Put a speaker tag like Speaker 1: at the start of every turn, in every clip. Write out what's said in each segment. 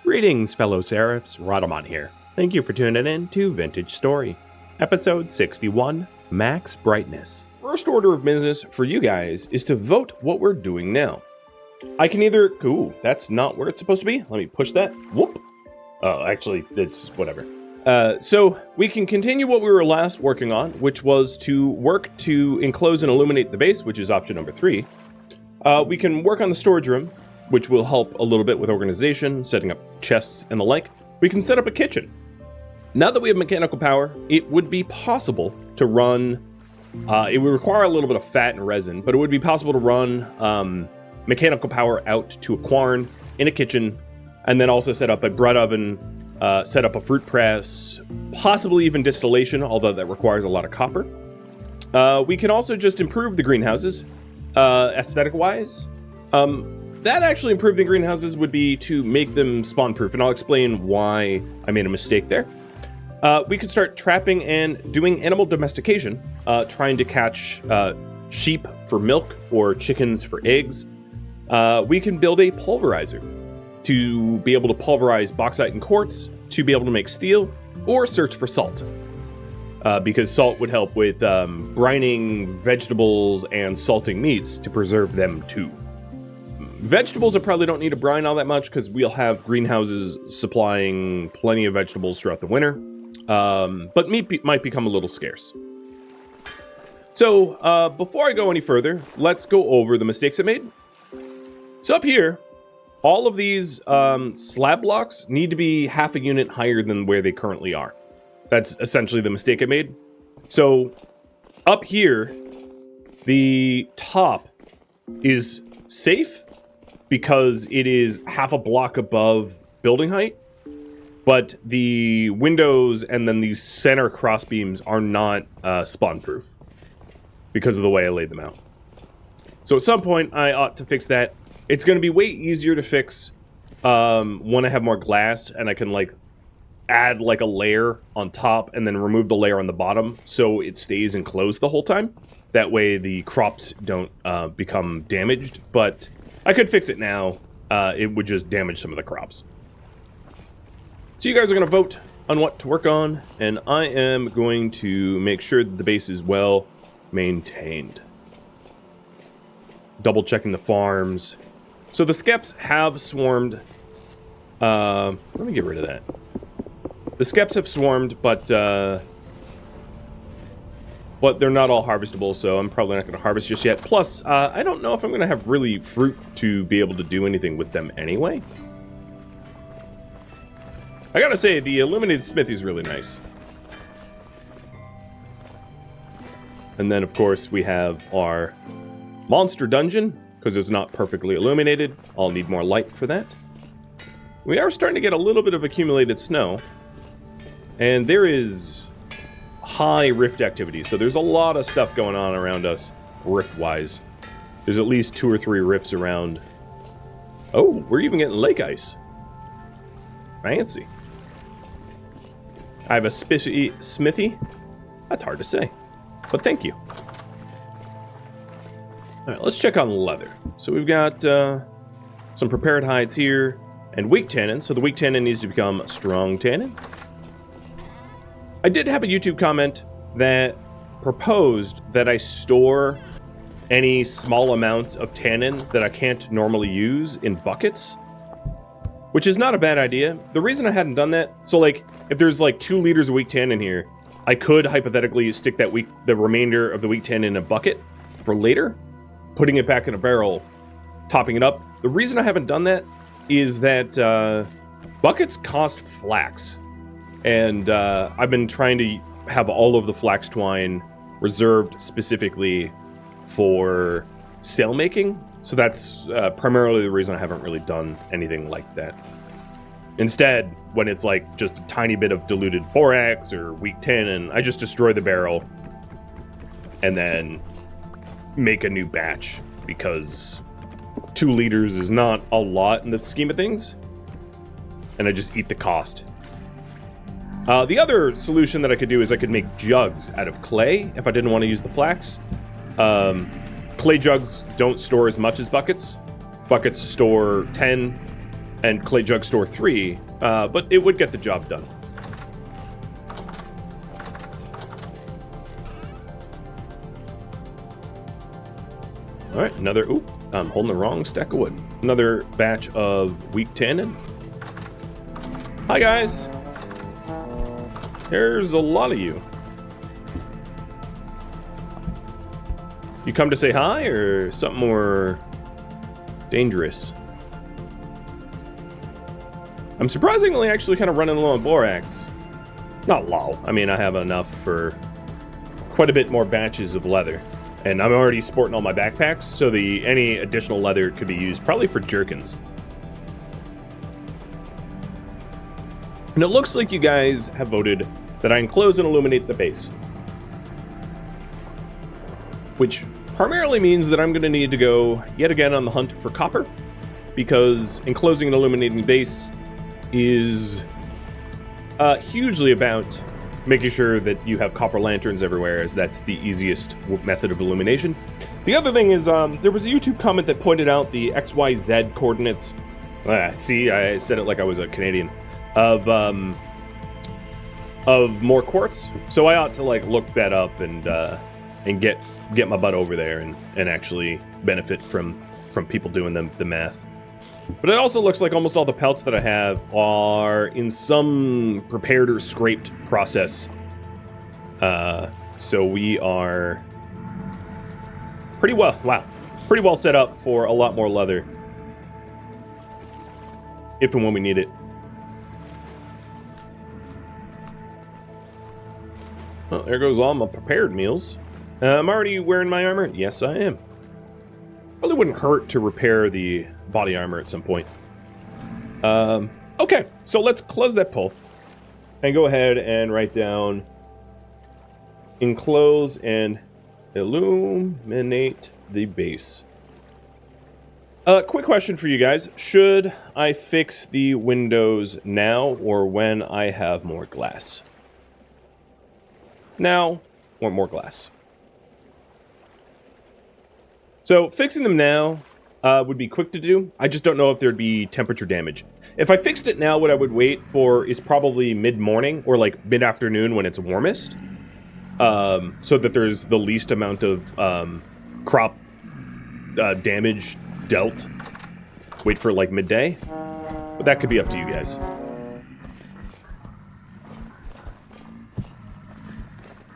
Speaker 1: Greetings, fellow Seraphs, Rhadamant here. Thank you for tuning in to Vintage Story, Episode 61, Max Brightness. First order of business for you guys is to vote what we're doing now. I can either... Ooh, that's not where it's supposed to be. Let me push that. Whoop. Oh, actually, it's whatever. So we can continue what we were last working on, which was to work to enclose and illuminate the base, which is option number 3. We can work on the storage room, which will help a little bit with organization, setting up chests and the like. We can set up a kitchen. Now that we have mechanical power, it would be possible to run... it would require a little bit of fat and resin, but it would be possible to run mechanical power out to a quarn in a kitchen, and then also set up a bread oven, set up a fruit press, possibly even distillation, although that requires a lot of copper. We can also just improve the greenhouses, aesthetic-wise. That actually improving greenhouses would be to make them spawn-proof, and I'll explain why I made a mistake there. We could start trapping and doing animal domestication, trying to catch sheep for milk or chickens for eggs. We can build a pulverizer to be able to pulverize bauxite and quartz, to be able to make steel, or search for salt. Because salt would help with brining vegetables and salting meats to preserve them too. Vegetables I probably don't need to brine all that much because we'll have greenhouses supplying plenty of vegetables throughout the winter. But meat might become a little scarce. So before I go any further, let's go over the mistakes I made. So up here, all of these slab blocks need to be half a unit higher than where they currently are. That's essentially the mistake I made. So up here, the top is safe because it is half a block above building height, but the windows and then the center cross beams are not spawn-proof because of the way I laid them out. So at some point, I ought to fix that. It's going to be way easier to fix when I have more glass and I can like add like a layer on top and then remove the layer on the bottom so it stays enclosed the whole time. That way the crops don't become damaged, but I could fix it now. It would just damage some of the crops. So you guys are going to vote on what to work on, and I am going to make sure that the base is well maintained. Double checking the farms. So the skeps have swarmed. Let me get rid of that. The skeps have swarmed, but they're not all harvestable, so I'm probably not going to harvest just yet. Plus, I don't know if I'm going to have really fruit to be able to do anything with them anyway. I gotta say, the illuminated smithy is really nice. And then, of course, we have our monster dungeon, because it's not perfectly illuminated. I'll need more light for that. We are starting to get a little bit of accumulated snow. And there is high rift activity, so there's a lot of stuff going on around us, rift-wise. There's at least 2 or 3 rifts around. Oh, we're even getting lake ice. Fancy. I have a smithy. That's hard to say, but thank you. Alright, let's check on leather. So we've got some prepared hides here, and weak tannin, so the weak tannin needs to become strong tannin. I did have a YouTube comment that proposed that I store any small amounts of tannin that I can't normally use in buckets, which is not a bad idea. The reason I hadn't done that, so like, if there's like 2 liters of weak tannin here, I could hypothetically stick that the remainder of the weak tannin in a bucket for later, putting it back in a barrel, topping it up. The reason I haven't done that is that buckets cost flax. And I've been trying to have all of the flax twine reserved specifically for sail making. So that's primarily the reason I haven't really done anything like that. Instead, when it's like just a tiny bit of diluted borax or weak tannin, I just destroy the barrel and then make a new batch, because 2 liters is not a lot in the scheme of things. And I just eat the cost. The other solution that I could do is I could make jugs out of clay if I didn't want to use the flax. Clay jugs don't store as much as buckets. Buckets store 10, and Clay Jug Store 3, but it would get the job done. All right, another, ooh, I'm holding the wrong stack of wood. Another batch of weak tannin. Hi, guys. There's a lot of you. You come to say hi or something more dangerous? I'm surprisingly actually kind of running low on borax. Not low. I mean, I have enough for quite a bit more batches of leather. And I'm already sporting all my backpacks, so any additional leather could be used probably for jerkins. And it looks like you guys have voted that I enclose and illuminate the base. Which primarily means that I'm going to need to go yet again on the hunt for copper, because enclosing and illuminating the base is hugely about making sure that you have copper lanterns everywhere, as that's the easiest method of illumination. The other thing is, there was a YouTube comment that pointed out the XYZ coordinates. See, I said it like I was a Canadian. Of more quartz. So I ought to like look that up and get my butt over there and actually benefit from people doing the math. But it also looks like almost all the pelts that I have are in some prepared or scraped process. So we are pretty well set up for a lot more leather. If and when we need it. Well, there goes all my prepared meals. I'm already wearing my armor. Yes, I am. Probably wouldn't hurt to repair the body armor at some point. Okay, so let's close that poll and go ahead and write down enclose and illuminate the base. Quick question for you guys. Should I fix the windows now or when I have more glass? Now or more glass? So fixing them now would be quick to do. I just don't know if there'd be temperature damage. If I fixed it now, what I would wait for is probably mid-morning or like mid-afternoon when it's warmest. So that there's the least amount of crop damage dealt. Wait for like midday. But that could be up to you guys.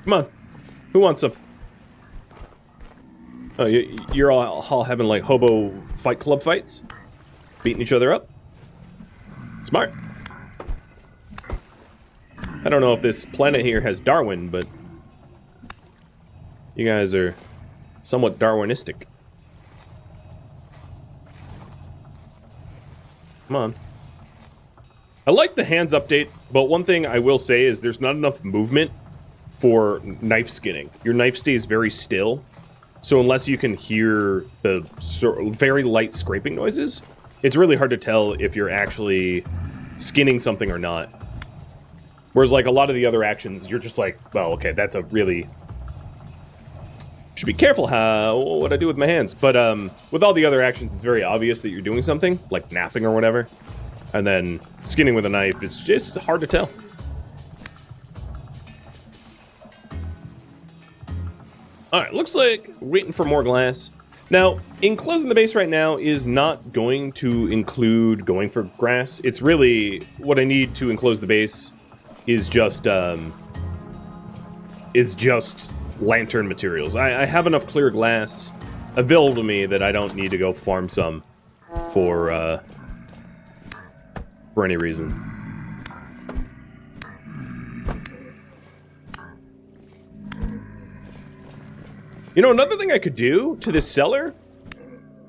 Speaker 1: Come on. Who wants some? Oh, you're all having like hobo fight club fights? Beating each other up? Smart. I don't know if this planet here has Darwin, but you guys are somewhat Darwinistic. Come on. I like the hands update, but one thing I will say is there's not enough movement for knife skinning. Your knife stays very still. So unless you can hear the very light scraping noises, it's really hard to tell if you're actually skinning something or not. Whereas like a lot of the other actions, you're just like, well, okay, that's a really... Should be careful what I do with my hands. But with all the other actions, it's very obvious that you're doing something, like napping or whatever. And then skinning with a knife, it's just hard to tell. Alright, looks like waiting for more glass. Now, enclosing the base right now is not going to include going for grass. It's really, what I need to enclose the base is just lantern materials. I have enough clear glass available to me that I don't need to go farm some for any reason. You know, another thing I could do to this cellar,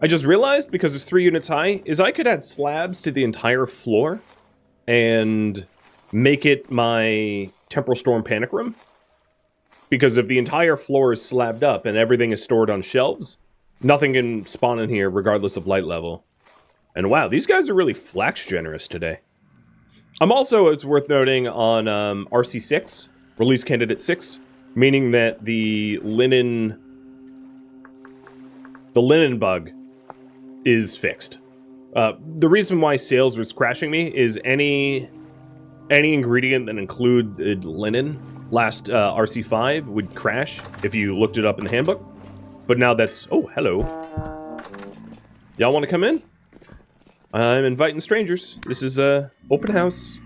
Speaker 1: I just realized, because it's 3 units high, is I could add slabs to the entire floor and make it my Temporal Storm Panic Room. Because if the entire floor is slabbed up and everything is stored on shelves, nothing can spawn in here regardless of light level. And wow, these guys are really flax generous today. I'm also, it's worth noting, on RC6, Release Candidate 6, meaning that the linen bug is fixed. The reason why sales was crashing me is any ingredient that included linen last RC5 would crash if you looked it up in the handbook. But now that's... Oh, hello. Y'all want to come in? I'm inviting strangers. This is a open house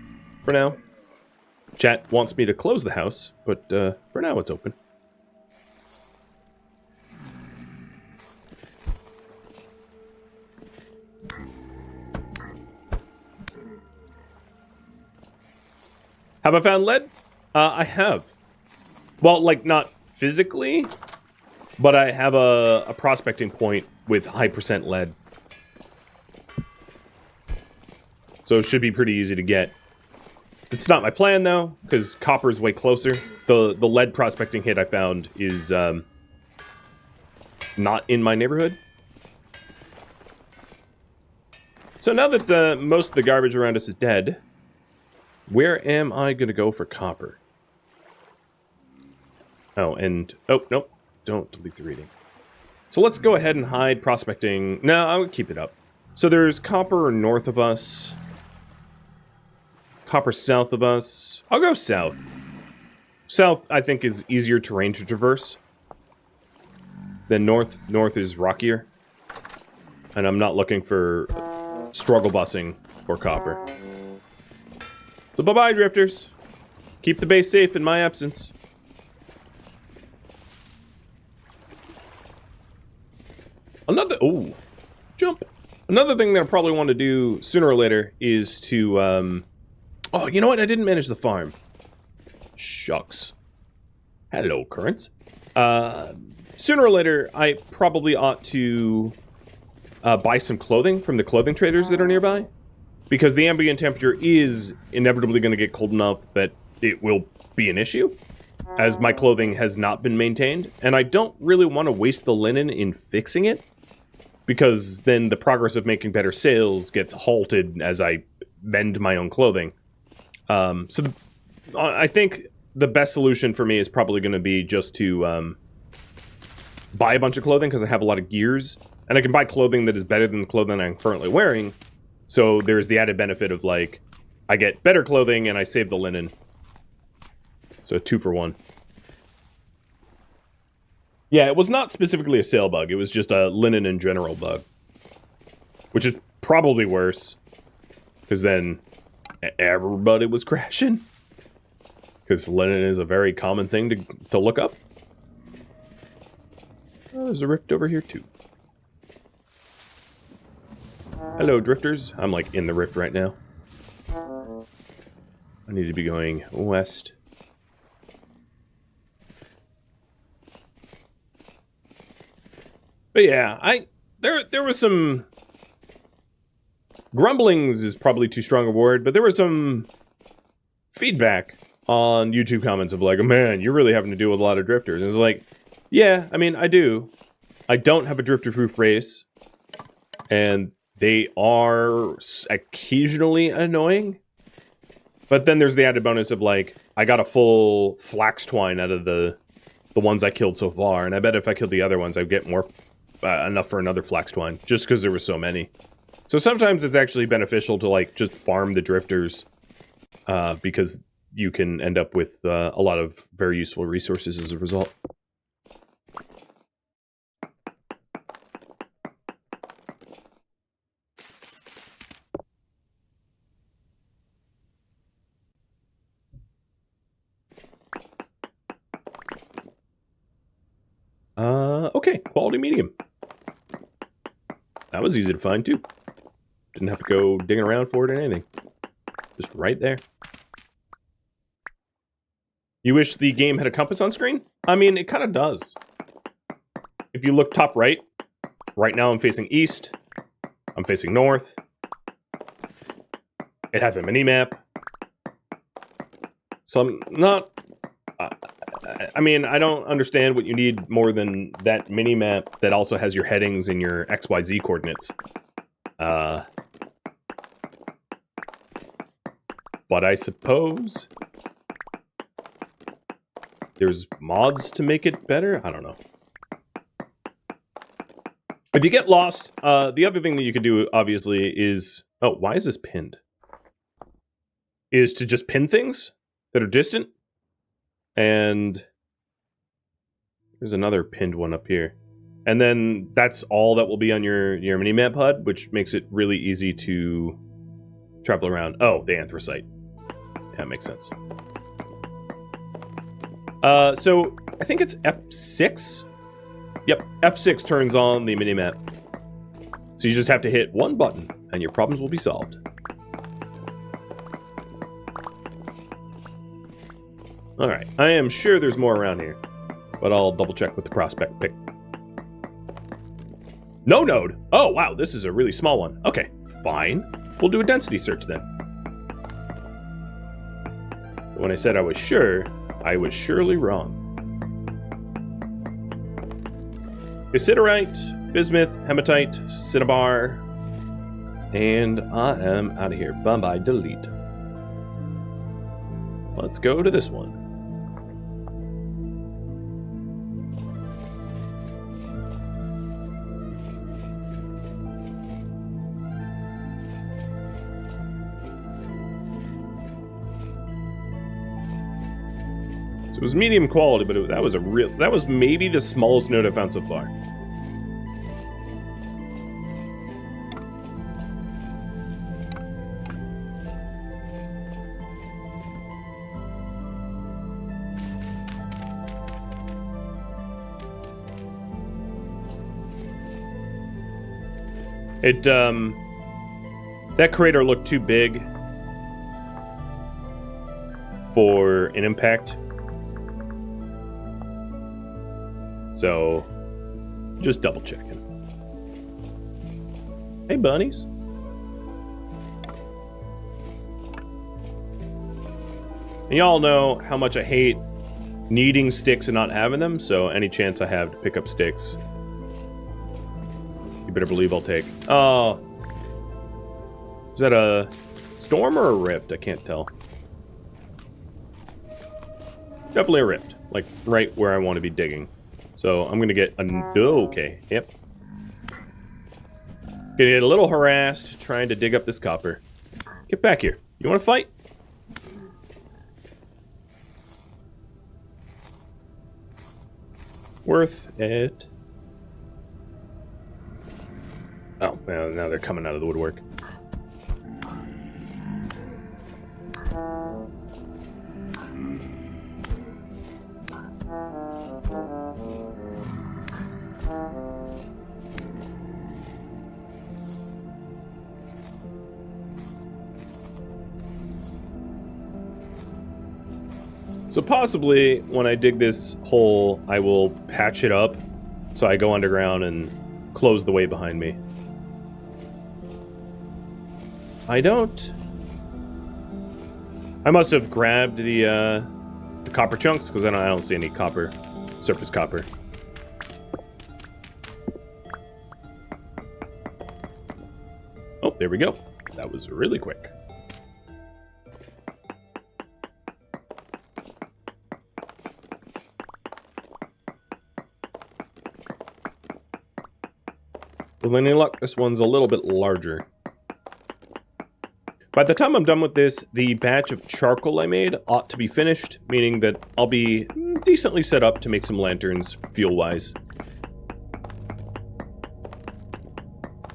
Speaker 1: for now. Chat wants me to close the house, but for now it's open. Have I found lead? I have. Well, like, not physically, but I have a prospecting point with high percent lead. So it should be pretty easy to get. It's not my plan, though, because copper is way closer. The lead prospecting hit I found is not in my neighborhood. So now that most of the garbage around us is dead, where am I going to go for copper? Oh, and... Oh, nope. Don't delete the reading. So let's go ahead and hide prospecting. No, I would keep it up. So there's copper north of us. Copper south of us. I'll go south. South, I think, is easier terrain to traverse than north. North is rockier. And I'm not looking for struggle busing for copper. So bye-bye, drifters. Keep the base safe in my absence. Jump. Another thing that I probably want to do sooner or later is to, oh, you know what? I didn't manage the farm. Shucks. Hello, Currents. Sooner or later, I probably ought to buy some clothing from the clothing traders that are nearby. Because the ambient temperature is inevitably going to get cold enough that it will be an issue, as my clothing has not been maintained. And I don't really want to waste the linen in fixing it, because then the progress of making better sales gets halted as I mend my own clothing. I think the best solution for me is probably going to be just to buy a bunch of clothing, because I have a lot of gears, and I can buy clothing that is better than the clothing I'm currently wearing. So there's the added benefit of, like, I get better clothing and I save the linen. So 2 for 1. Yeah, it was not specifically a sale bug. It was just a linen in general bug. Which is probably worse. Because then everybody was crashing. Because linen is a very common thing to look up. Oh, there's a rift over here too. Hello, drifters. I'm, like, in the rift right now. I need to be going west. But yeah, there was some... Grumblings is probably too strong a word, but there was some feedback on YouTube comments of like, man, you're really having to deal with a lot of drifters. And it's like, yeah, I mean, I do. I don't have a drifter-proof race. And... they are occasionally annoying. But then there's the added bonus of, like, I got a full flax twine out of the ones I killed so far. And I bet if I killed the other ones, I'd get more, enough for another flax twine. Just because there were so many. So sometimes it's actually beneficial to, like, just farm the drifters. Because you can end up with a lot of very useful resources as a result. Okay, quality medium. That was easy to find, too. Didn't have to go digging around for it or anything. Just right there. You wish the game had a compass on screen? I mean, it kind of does. If you look top right, right now I'm facing east. I'm facing north. It has a mini-map. So I'm not... I mean, I don't understand what you need more than that mini-map that also has your headings and your XYZ coordinates. But I suppose there's mods to make it better? I don't know. If you get lost, the other thing that you could do, obviously, is... Oh, why is this pinned? Is to just pin things that are distant. And there's another pinned one up here. And then that's all that will be on your mini-map HUD, which makes it really easy to travel around. Oh, the anthracite. Yeah, makes sense. So I think it's F6. Yep, F6 turns on the minimap. So you just have to hit one button, and your problems will be solved. Alright, I am sure there's more around here, but I'll double check with the prospect pick. No node! Oh, wow, this is a really small one. Okay, fine. We'll do a density search then. So when I said I was sure, I was surely wrong. Cassiterite, bismuth, hematite, cinnabar, and I am out of here. Bye-bye, delete. Let's go to this one. So it was medium quality, but that was maybe the smallest node I've found so far. That crater looked too big for an impact. So, just double checking. Hey, bunnies. And y'all know how much I hate needing sticks and not having them, so any chance I have to pick up sticks, you better believe I'll take. Oh. Is that a storm or a rift? I can't tell. Definitely a rift. Like, right where I want to be digging. So, I'm gonna get a... Oh, okay. Yep. Gonna get a little harassed trying to dig up this copper. Get back here. You wanna fight? Worth it. Oh, now they're coming out of the woodwork. So possibly, when I dig this hole, I will patch it up so I go underground and close the way behind me. I don't... I must have grabbed the copper chunks, because I don't see any copper, surface copper. Oh, there we go. That was really quick. With any luck, this one's a little bit larger. By the time I'm done with this, the batch of charcoal I made ought to be finished, meaning that I'll be decently set up to make some lanterns, fuel-wise.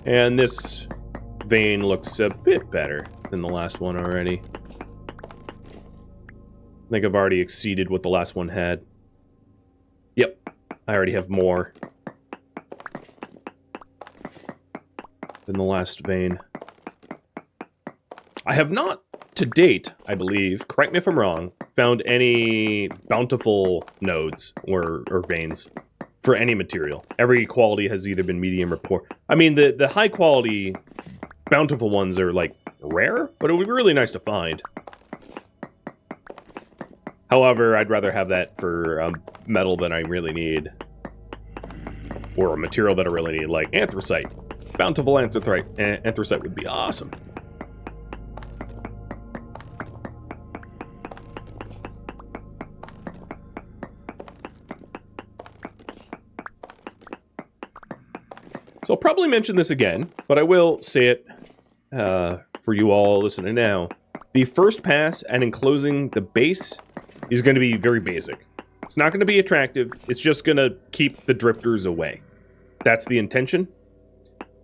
Speaker 1: And this vein looks a bit better than the last one already. I think I've already exceeded what the last one had. Yep, I already have more than the last vein. I have not, to date, I believe, correct me if I'm wrong, found any bountiful nodes or veins for any material. Every quality has either been medium or poor. I mean, the high quality, bountiful ones are, like, rare, but it would be really nice to find. However, I'd rather have that for a metal that I really need. Or a material that I really need, like anthracite. Bountiful anthracite would be awesome. So I'll probably mention this again, but I will say it for you all listening now. The first pass at enclosing the base is going to be very basic. It's not going to be attractive. It's just going to keep the drifters away. That's the intention.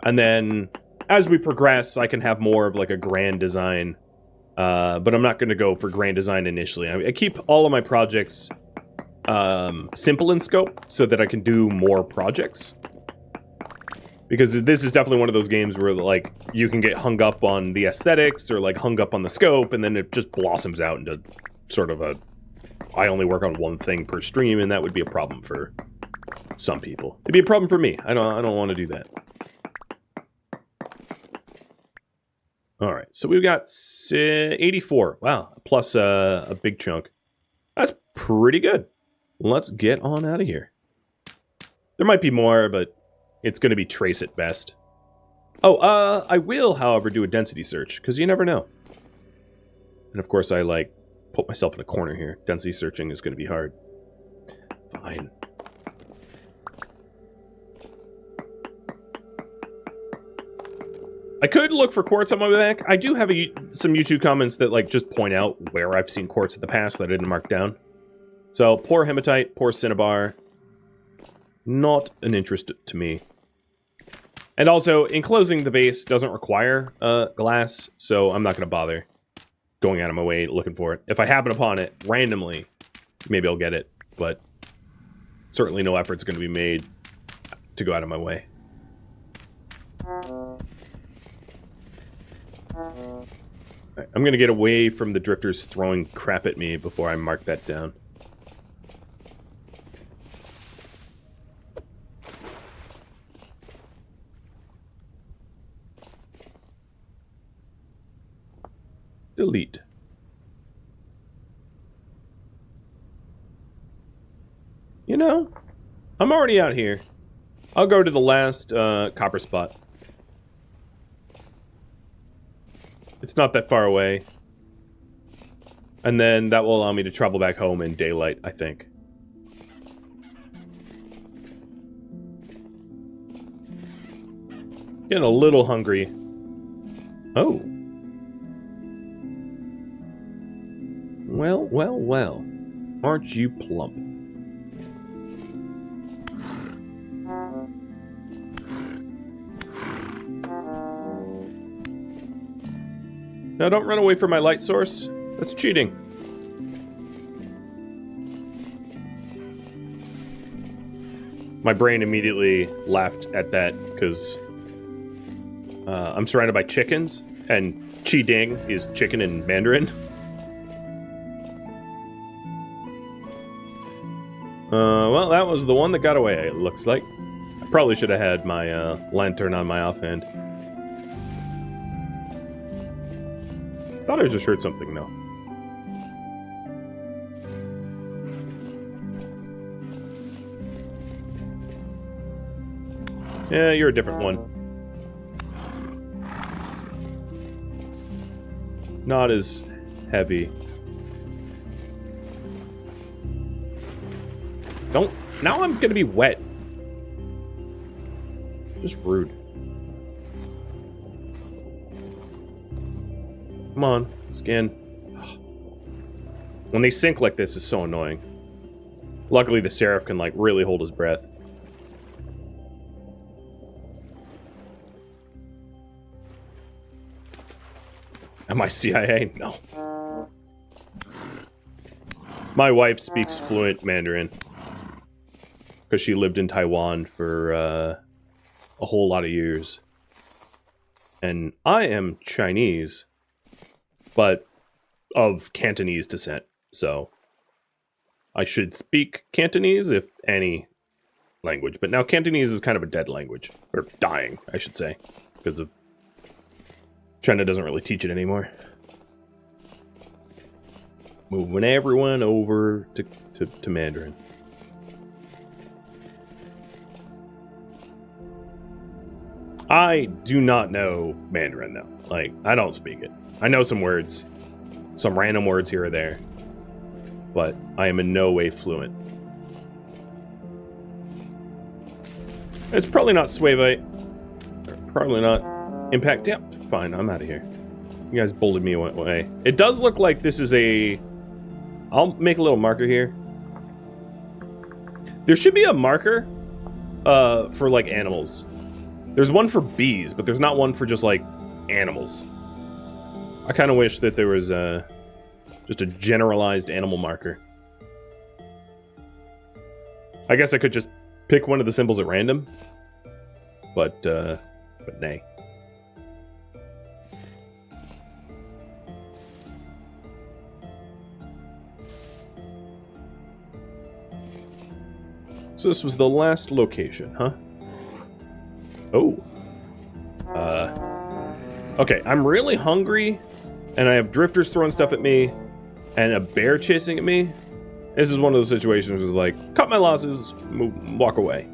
Speaker 1: And then as we progress, I can have more of like a grand design. But I'm not going to go for grand design initially. I keep all of my projects simple in scope so that I can do more projects. Because this is definitely one of those games where, like, you can get hung up on the aesthetics or, like, hung up on the scope, and then it just blossoms out into sort of a... I only work on one thing per stream, and that would be a problem for some people. It'd be a problem for me. I don't want to do that. Alright, so we've got 84. Wow, plus a big chunk. That's pretty good. Let's get on out of here. There might be more, but... it's going to be trace at best. Oh, I will, however, do a density search, because you never know. And of course, I, like, put myself in a corner here. Density searching is going to be hard. Fine. I could look for quartz on my way back. I do have some YouTube comments that, like, just point out where I've seen quartz in the past that I didn't mark down. So, poor hematite, poor cinnabar. Not an interest to me. And also, enclosing the base doesn't require glass, so I'm not going to bother going out of my way looking for it. If I happen upon it randomly, maybe I'll get it, but certainly no effort's going to be made to go out of my way. Right, I'm going to get away from the drifters throwing crap at me before I mark that down. Delete. You know, I'm already out here. I'll go to the last copper spot. It's not that far away. And then that will allow me to travel back home in daylight, I think. Getting a little hungry. Oh. Well, well, well. Aren't you plump? No, don't run away from my light source. That's cheating. My brain immediately laughed at that because I'm surrounded by chickens, and chi ding is chicken in Mandarin. Well, that was the one that got away, it looks like. I probably should have had my lantern on my offhand. Thought I just heard something, though. Yeah, you're a different one. Not as heavy. Don't... Now I'm gonna be wet. Just rude. Come on, skin. When they sink like this, it's so annoying. Luckily, the Seraph can, like, really hold his breath. Am I CIA? No. My wife speaks fluent Mandarin. Because she lived in Taiwan for a whole lot of years. And I am Chinese, but of Cantonese descent, so I should speak Cantonese, if any language. But now Cantonese is kind of a dead language. Or dying, I should say. Because of... China doesn't really teach it anymore. Moving everyone over to Mandarin. I do not know Mandarin, though. Like, I don't speak it. I know some words. Some random words here or there. But I am in no way fluent. It's probably not Suevite. Probably not impact. Yep, fine, I'm out of here. You guys bullied me away. It does look like this is a... I'll make a little marker here. There should be a marker for, like, animals. There's one for bees, but there's not one for just, like, animals. I kind of wish that there was just a generalized animal marker. I guess I could just pick one of the symbols at random, but nay. So this was the last location, huh? Oh. Okay, I'm really hungry, and I have drifters throwing stuff at me, and a bear chasing at me. This is one of those situations where it's like, cut my losses, move, walk away.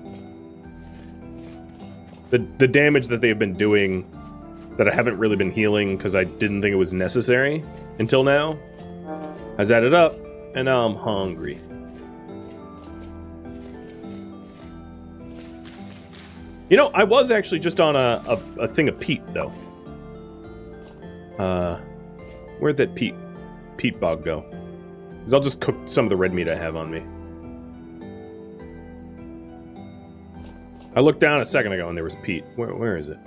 Speaker 1: The damage that they've been doing that I haven't really been healing because I didn't think it was necessary until now has added up, and now I'm hungry. You know, I was actually just on a thing of peat, though. Where'd that peat bog go? Because I'll just cook some of the red meat I have on me. I looked down a second ago and there was peat. Where is it?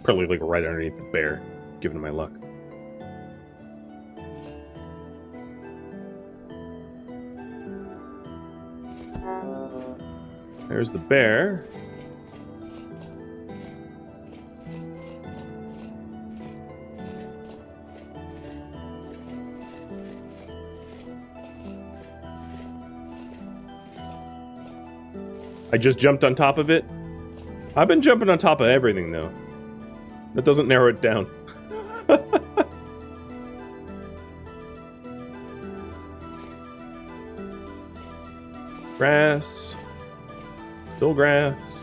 Speaker 1: Probably like right underneath the bear, given my luck. There's the bear. I just jumped on top of it. I've been jumping on top of everything, though. That doesn't narrow it down. Grass. Still grass.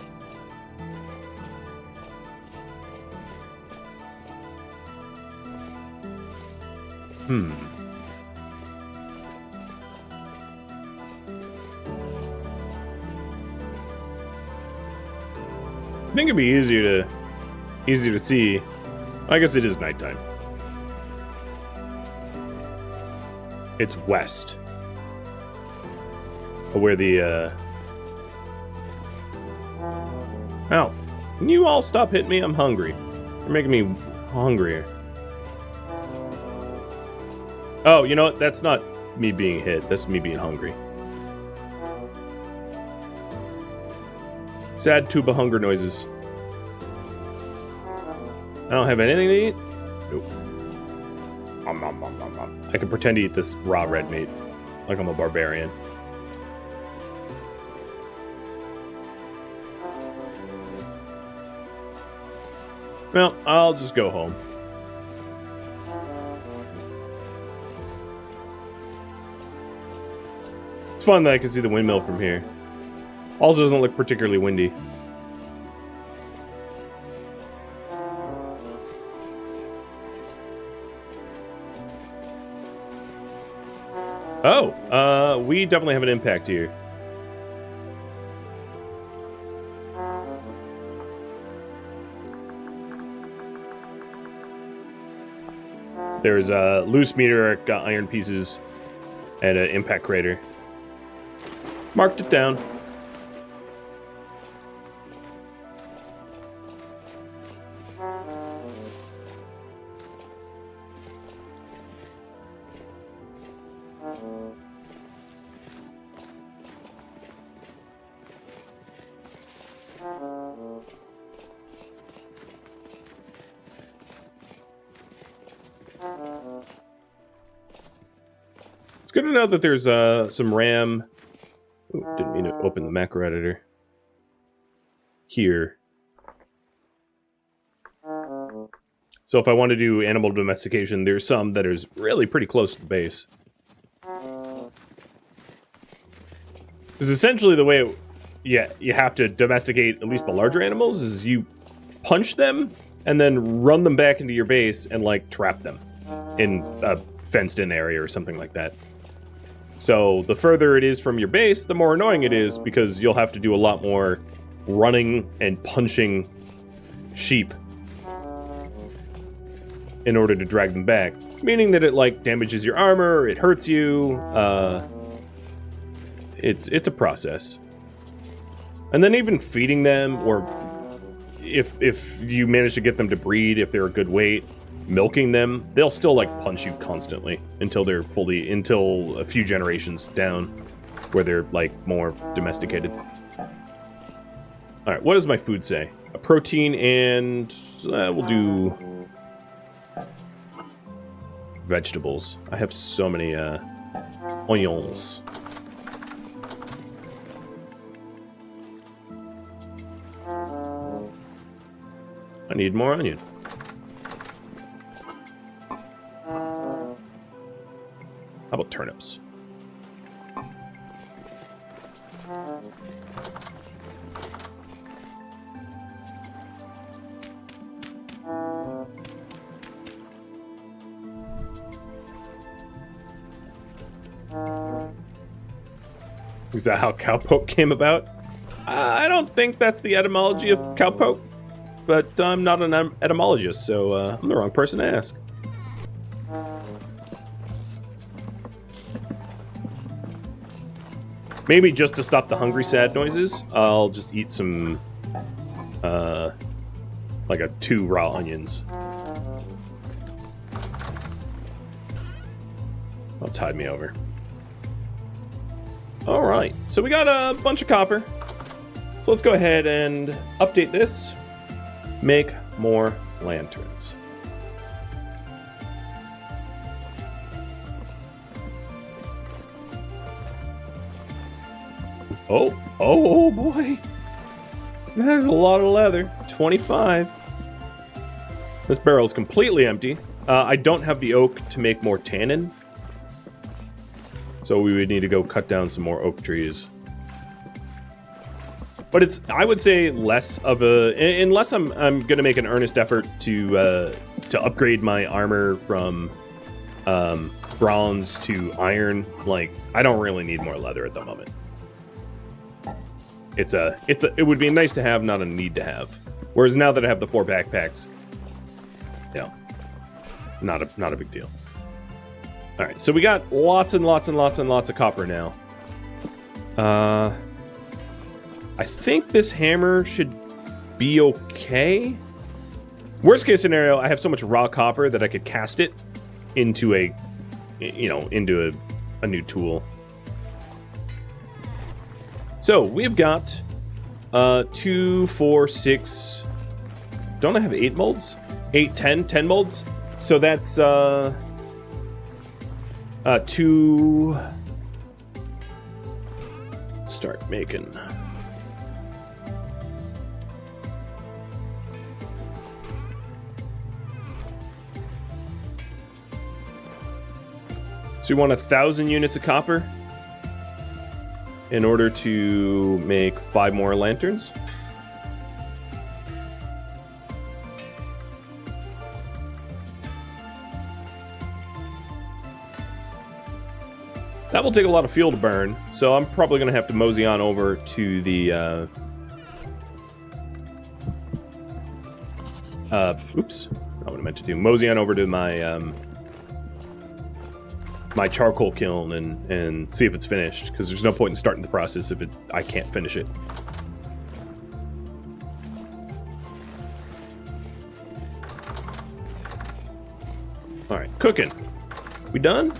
Speaker 1: I think it'd be easy to see. I guess it is nighttime. It's west. Where the Ow. Can you all stop hitting me? I'm hungry. You're making me hungrier. Oh, you know what? That's not me being hit. That's me being hungry. Sad tuba hunger noises. I don't have anything to eat? Nope. I can pretend to eat this raw red meat like I'm a barbarian. Well, I'll just go home. It's fun that I can see the windmill from here. Also doesn't look particularly windy. Oh, we definitely have an impact here. There's loose meteoric iron pieces and an impact crater. Marked it down. It's good to know that there's some RAM. Ooh, didn't mean to open the macro editor. Here. So if I want to do animal domestication, there's some that is really pretty close to the base. Because essentially the way you have to domesticate at least the larger animals is you punch them and then run them back into your base and like trap them in a fenced-in area or something like that. So the further it is from your base, the more annoying it is because you'll have to do a lot more running and punching sheep in order to drag them back, meaning that it like damages your armor, it hurts you. It's a process. And then even feeding them, or if you manage to get them to breed, if they're a good weight, milking them, they'll still like punch you constantly until they're until a few generations down where they're like more domesticated. All right, what does my food say? A protein and we'll do vegetables. I have so many onions. I need more onion. How about turnips? Is that how cowpoke came about? I don't think that's the etymology of cowpoke, but I'm not an etymologist, so I'm the wrong person to ask. Maybe just to stop the hungry, sad noises, I'll just eat some, like 2 raw onions. That'll tide me over. All right, so we got a bunch of copper. So let's go ahead and update this. Make more lanterns. Oh boy. That is a lot of leather. 25. This barrel is completely empty. I don't have the oak to make more tannin. So we would need to go cut down some more oak trees. But it's, I would say, less of a, unless I'm going to make an earnest effort to upgrade my armor from bronze to iron. Like, I don't really need more leather at the moment. It would be nice to have, not a need to have. Whereas now that I have the 4 backpacks, yeah, not a big deal. All right, so we got lots and lots and lots and lots of copper now. I think this hammer should be okay. Worst case scenario, I have so much raw copper that I could cast it into a, into a new tool. So we've got 2, 4, 6. Don't I have 8 molds? 8, 10 molds. So that's 2. Start making. So we want 1,000 units of copper in order to make 5 more lanterns. That will take a lot of fuel to burn, so I'm probably going to have to mosey on over to the oops, not what I meant to do. Mosey on over to my my charcoal kiln and see if it's finished, because there's no point in starting the process if I can't finish it. All right, cooking. We done?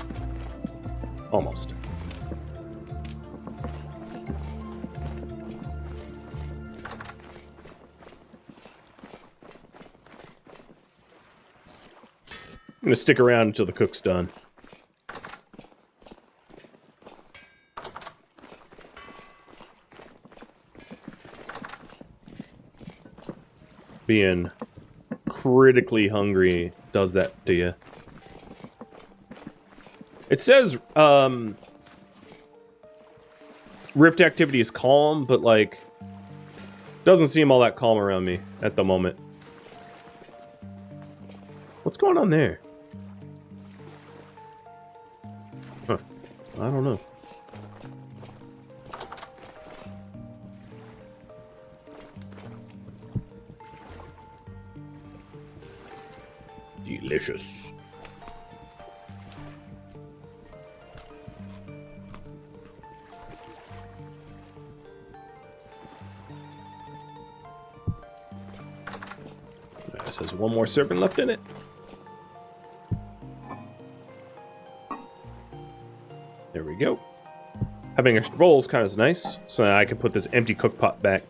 Speaker 1: Almost. I'm gonna stick around until the cook's done. Being critically hungry does that to you. It says rift activity is calm, but like doesn't seem all that calm around me at the moment. What's going on there? Huh. I don't know. delicious. This has one more serving left in it. There we go. Having extra bowls kind of is nice, so that I can put this empty cook pot back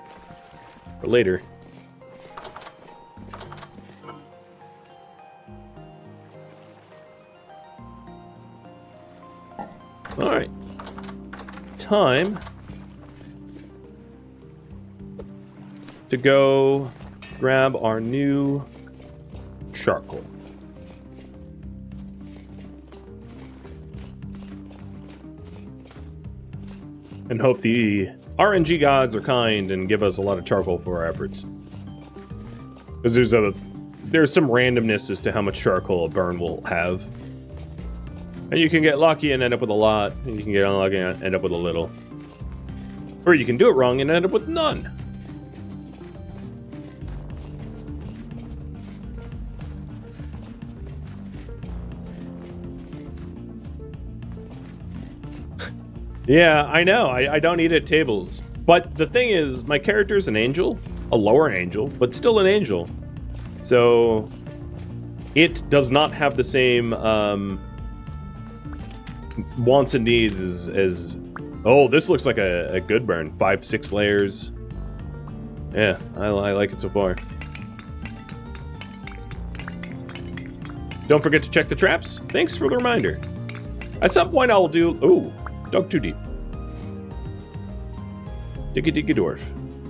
Speaker 1: for later. Alright. Time to go grab our new charcoal. And hope the RNG gods are kind and give us a lot of charcoal for our efforts. Because there's some randomness as to how much charcoal a burn will have. And you can get lucky and end up with a lot, and you can get unlucky and end up with a little. Or you can do it wrong and end up with none. Yeah, I know. I don't eat at tables. But the thing is, my character's an angel. A lower angel, but still an angel. So, it does not have the same wants and needs as... Oh, this looks like a good burn. 5-6 layers. Yeah, I like it so far. Don't forget to check the traps. Thanks for the reminder. At some point I'll do... Ooh. Dug too deep. Diggy diggy dwarf.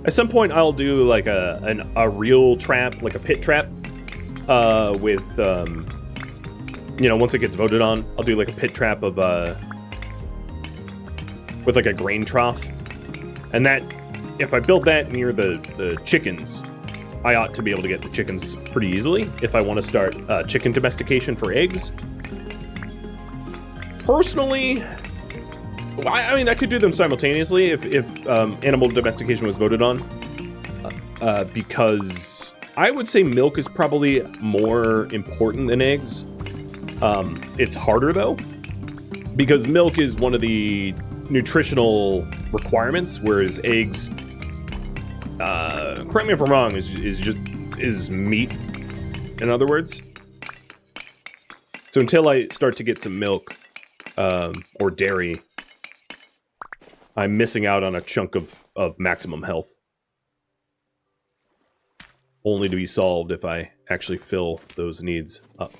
Speaker 1: At some point, I'll do like a real trap, like a pit trap, with you know, once it gets voted on, I'll do like a pit trap of with like a grain trough, and that if I build that near the chickens, I ought to be able to get the chickens pretty easily if I want to start chicken domestication for eggs. Personally. I mean, I could do them simultaneously if animal domestication was voted on, because I would say milk is probably more important than eggs. It's harder, though, because milk is one of the nutritional requirements, whereas eggs, correct me if I'm wrong, is meat, in other words. So until I start to get some milk, or dairy, I'm missing out on a chunk of maximum health. Only to be solved if I actually fill those needs up.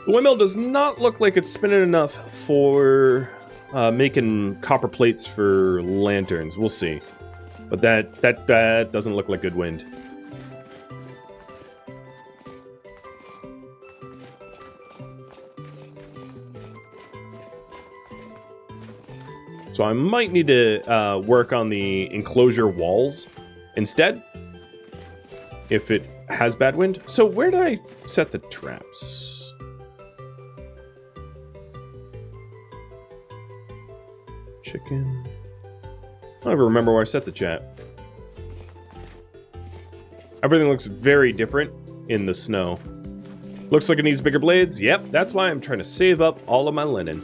Speaker 1: The windmill does not look like it's spinning enough for making copper plates for lanterns. We'll see. But that doesn't look like good wind. So I might need to work on the enclosure walls instead, if it has bad wind. So where did I set the traps? Chicken. I don't even remember where I set the chat. Everything looks very different in the snow. Looks like it needs bigger blades. Yep, that's why I'm trying to save up all of my linen.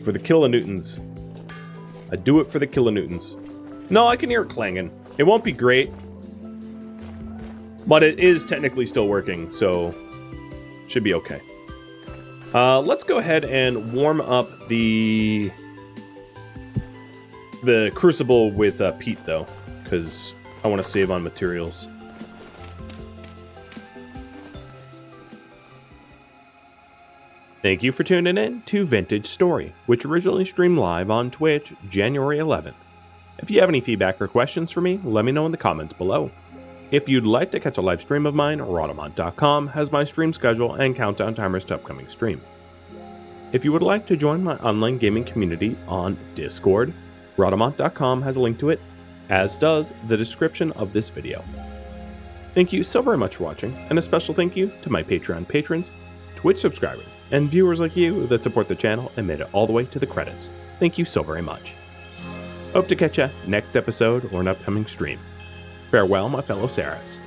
Speaker 1: For the kilonewtons. I do it for the kilonewtons. No, I can hear it clanging. It won't be great, but it is technically still working, so should be okay. Let's go ahead and warm up the crucible with peat, though, because I want to save on materials. Thank you for tuning in to Vintage Story, which originally streamed live on Twitch January 11th. If you have any feedback or questions for me, let me know in the comments below. If you'd like to catch a live stream of mine, Rhadamant.com has my stream schedule and countdown timers to upcoming streams. If you would like to join my online gaming community on Discord, Rhadamant.com has a link to it, as does the description of this video. Thank you so very much for watching, and a special thank you to my Patreon patrons, Twitch subscribers, and viewers like you that support the channel and made it all the way to the credits. Thank you so very much. Hope to catch ya next episode or an upcoming stream. Farewell, my fellow Seraphs.